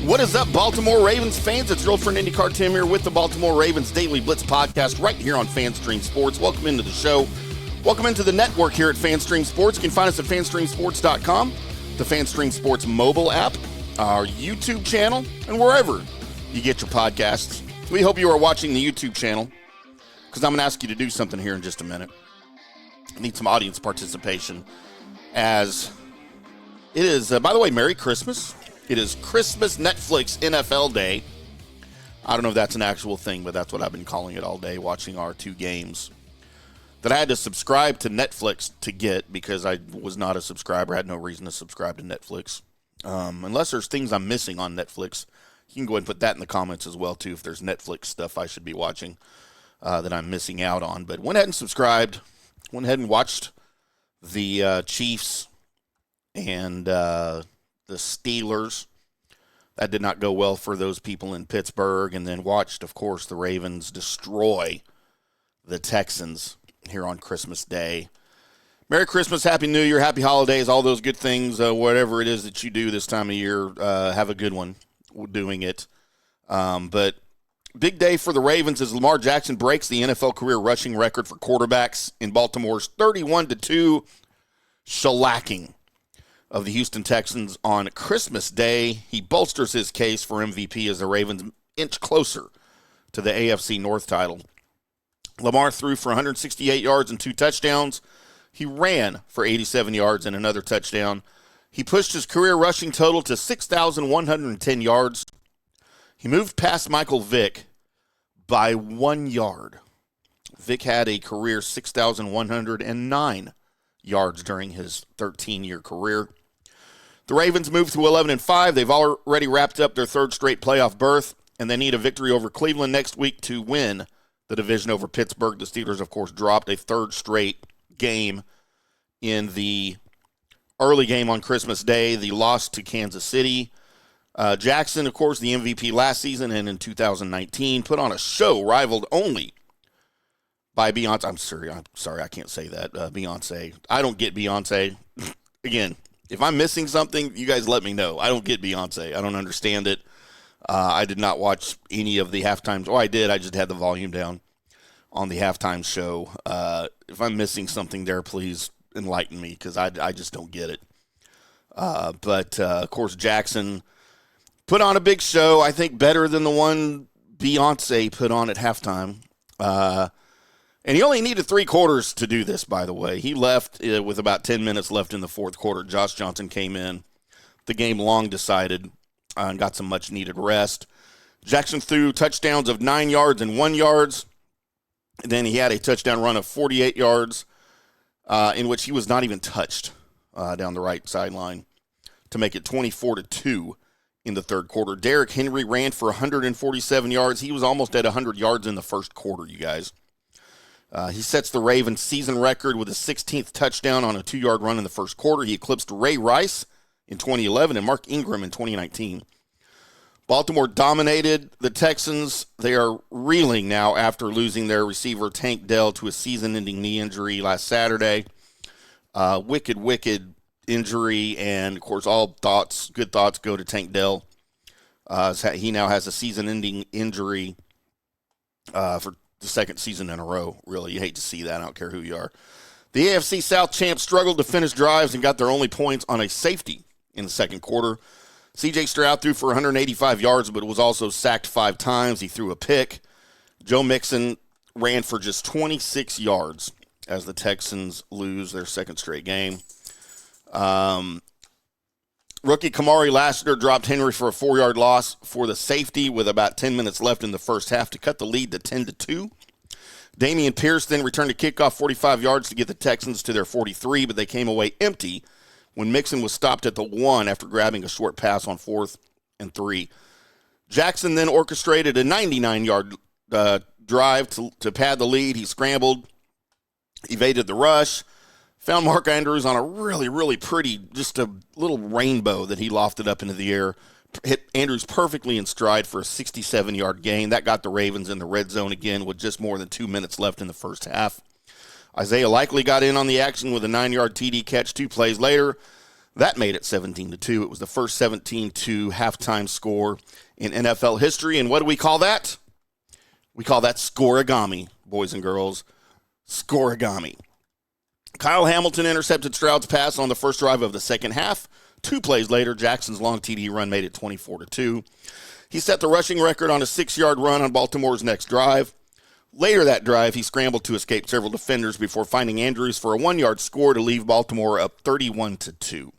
What is up, Baltimore Ravens fans? It's your old friend IndyCar Tim here with the Baltimore Ravens Daily Blitz podcast right here on FanStream Sports. Welcome into the show. Welcome into the network here at FanStream Sports. You can find us at fanstreamsports.com, the FanStream Sports mobile app, our YouTube channel, and wherever you get your podcasts. We hope you are watching the YouTube channel because I'm going to ask you to do something here in just a minute. I need some audience participation as it is, by the way, Merry Christmas. It is Christmas Netflix NFL Day. I don't know if that's an actual thing, but that's what I've been calling it all day, watching our two games that I had to subscribe to Netflix to get because I was not a subscriber. I had no reason to subscribe to Netflix. Unless there's things I'm missing on Netflix, you can go ahead and put that in the comments as well, too, if there's Netflix stuff I should be watching that I'm missing out on. But went ahead and subscribed, went ahead and watched the Chiefs and the Steelers. That did not go well for those people in Pittsburgh, and then watched, of course, the Ravens destroy the Texans here on Christmas Day. Merry Christmas, Happy New Year, Happy Holidays, all those good things, whatever it is that you do this time of year, have a good one doing it. But big day for the Ravens as Lamar Jackson breaks the NFL career rushing record for quarterbacks in Baltimore's 31-2 shellacking of the Houston Texans on Christmas Day. He bolsters his case for MVP as the Ravens inch closer to the AFC North title. Lamar threw for 168 yards and 2 touchdowns. He ran for 87 yards and another touchdown. He pushed his career rushing total to 6,110 yards. He moved past Michael Vick by 1 yard. Vick had a career 6,109 yards during his 13-year career. The Ravens moved to 11-5. They've already wrapped up their third straight playoff berth, and they need a victory over Cleveland next week to win the division over Pittsburgh. The Steelers, of course, dropped a third straight game in the early game on Christmas Day, the loss to Kansas City. Jackson, of course, the MVP last season and in 2019, put on a show rivaled only by Beyonce. I'm sorry, I can't say that. Beyonce. I don't get Beyonce. Again, if I'm missing something, you guys let me know. I don't get Beyonce. I don't understand it. I did not watch any of the halftimes. Oh, I did. I just had the volume down on the halftime show. If I'm missing something there, please enlighten me because I just don't get it. But of course, Jackson put on a big show, I think better than the one Beyonce put on at halftime. And he only needed 3 quarters to do this, by the way. He left with about 10 minutes left in the fourth quarter. Josh Johnson came in. The game long decided and got some much-needed rest. Jackson threw touchdowns of 9 yards and 1 yard. Then he had a touchdown run of 48 yards in which he was not even touched down the right sideline to make it 24-2 in the third quarter. Derrick Henry ran for 147 yards. He was almost at 100 yards in the first quarter, you guys. He sets the Ravens season record with a 16th touchdown on a 2-yard run in the first quarter. He eclipsed Ray Rice in 2011 and Mark Ingram in 2019. Baltimore dominated the Texans. They are reeling now after losing their receiver Tank Dell to a season-ending knee injury last Saturday. Wicked injury, and of course all good thoughts go to Tank Dell. He now has a season-ending injury for the second season in a row. Really, you hate to see that. I don't care who you are. The AFC South champs struggled to finish drives and got their only points on a safety in the second quarter. C.J. Stroud threw for 185 yards, but was also sacked 5 times. He threw a pick. Joe Mixon ran for just 26 yards as the Texans lose their second straight game. Rookie Kamari Lassiter dropped Henry for a 4-yard loss for the safety with about 10 minutes left in the first half to cut the lead to 10-2. Damian Pierce then returned a kickoff 45 yards to get the Texans to their 43, but they came away empty when Mixon was stopped at the 1 after grabbing a short pass on 4th and 3. Jackson then orchestrated a 99-yard drive to pad the lead. He scrambled, evaded the rush, found Mark Andrews on a really pretty, just a little rainbow that he lofted up into the air. Hit Andrews perfectly in stride for a 67-yard gain. That got the Ravens in the red zone again with just more than 2 minutes left in the first half. Isaiah Likely got in on the action with a 9-yard TD catch 2 plays later. That made it 17-2. It was the first 17-2 halftime score in NFL history. And what do we call that? We call that scoregami, boys and girls. Scoregami. Kyle Hamilton intercepted Stroud's pass on the first drive of the second half. 2 plays later, Jackson's long TD run made it 24-2. He set the rushing record on a 6-yard run on Baltimore's next drive. Later that drive, he scrambled to escape several defenders before finding Andrews for a 1-yard score to leave Baltimore up 31-2.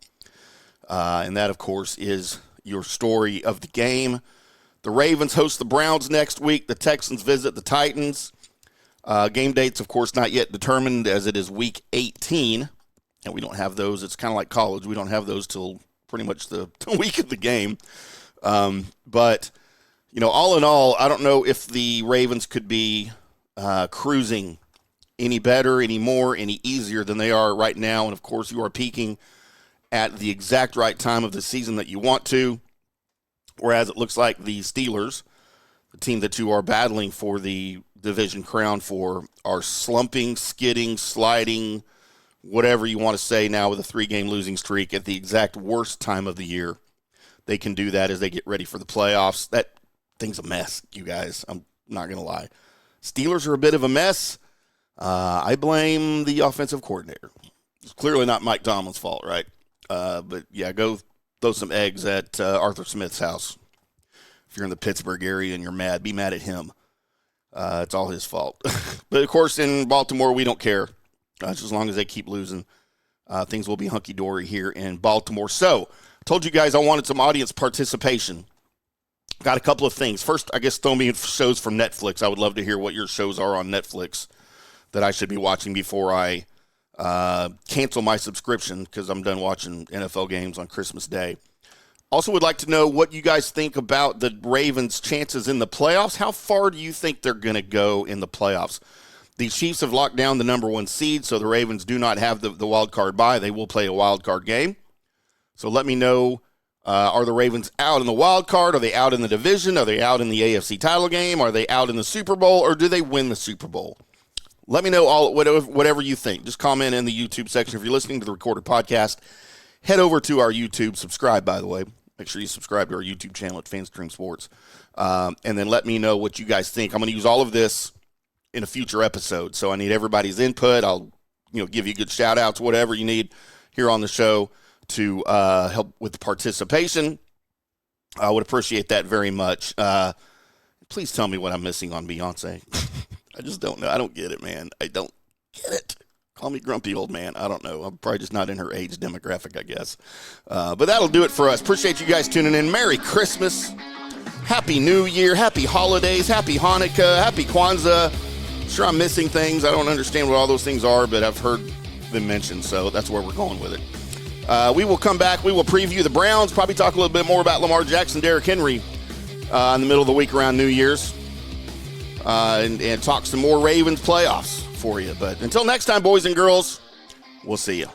And that, of course, is your story of the game. The Ravens host the Browns next week. The Texans visit the Titans. Game dates, of course, not yet determined as it is week 18. And we don't have those. It's kind of like college. We don't have those till pretty much the week of the game. But, all in all, I don't know if the Ravens could be cruising any better, any more, any easier than they are right now. And, of course, you are peaking at the exact right time of the season that you want to. Whereas it looks like the Steelers, the team that you are battling for the division crown for, are slumping, skidding, sliding, whatever you want to say now with a 3-game losing streak at the exact worst time of the year. They can do that as they get ready for the playoffs. That thing's a mess, you guys. I'm not going to lie. Steelers are a bit of a mess. I blame the offensive coordinator. It's clearly not Mike Tomlin's fault, right? But, yeah, go throw some eggs at Arthur Smith's house. If you're in the Pittsburgh area and you're mad, be mad at him. It's all his fault. But, of course, in Baltimore, we don't care. Just as long as they keep losing, things will be hunky-dory here in Baltimore. So, I told you guys I wanted some audience participation. Got a couple of things. First, I guess throw me shows from Netflix. I would love to hear what your shows are on Netflix that I should be watching before I cancel my subscription because I'm done watching NFL games on Christmas Day. Also would like to know what you guys think about the Ravens' chances in the playoffs. How far do you think they're going to go in the playoffs? The Chiefs have locked down the number 1 seed, so the Ravens do not have the wild card bye. They will play a wild card game. So let me know, are the Ravens out in the wild card? Are they out in the division? Are they out in the AFC title game? Are they out in the Super Bowl? Or do they win the Super Bowl? Let me know whatever you think. Just comment in the YouTube section. If you're listening to the recorded podcast, head over to our YouTube. Subscribe, by the way. Make sure you subscribe to our YouTube channel at FanStream Sports. And then let me know what you guys think. I'm going to use all of this in a future episode, so I need everybody's input. I'll give you good shout-outs, whatever you need here on the show to help with the participation. I would appreciate that very much. Please tell me what I'm missing on Beyonce. I just don't know. I don't get it, man. I don't get it. Call me grumpy old man. I don't know. I'm probably just not in her age demographic, I guess. But that'll do it for us. Appreciate you guys tuning in. Merry Christmas. Happy New Year. Happy holidays. Happy Hanukkah. Happy Kwanzaa. Sure, I'm missing things. I don't understand what all those things are, but I've heard them mentioned, so that's where we're going with it. We will come back. We will preview the Browns, probably talk a little bit more about Lamar Jackson, Derrick Henry in the middle of the week around New Year's, and talk some more Ravens playoffs for you. But until next time, boys and girls, we'll see you.